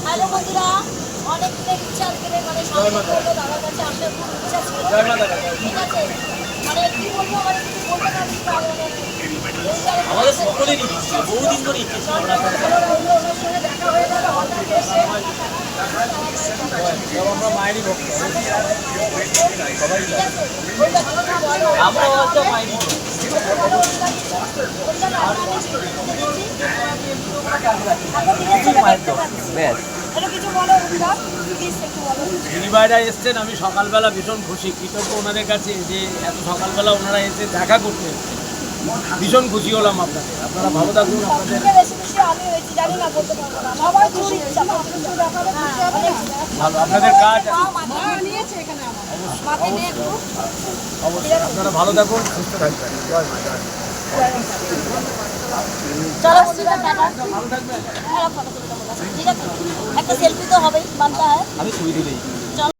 Hello বন্ধুরা, অনেক দিনের ইচ্ছা করে মানে সামনে বললো দাদার কাছে আসলে খুব ইচ্ছা ছিল। ঠিক আছে, মানে কি বলবো, মানে কিছু বলতে না আমাদের সকলেরই ইচ্ছে, বহুদিন ধরে ইচ্ছে ছিল ওনার সাথে দেখা হয়ে গেল হঠাৎ এসে। আমরা মায়েরই ভক্ত, সবাই আমরা হয়তো মায়েরই ভক্ত। দিদিভাইরা এসছেন, আমি সকালবেলা ভীষণ খুশি, কৃতজ্ঞ ওনাদের কাছে যে এত সকালবেলা ওনারা এসে দেখা করতে, ভীষণ খুশি হলাম আপনাদের। আপনারা ভালো থাকুন। আপনাদের ভালো, আপনাদের কাজ অবশ্যই। আপনারা ভালো থাকুন, সুস্থ থাকবেন। জয় মা, জয় মা। চলো বন্ধুরা, টাটা। ভালো থাকবেন। ঠিক আছে, একটা সেলফি তো হবেই, মানতে হয়। আমি ছবি তুলি।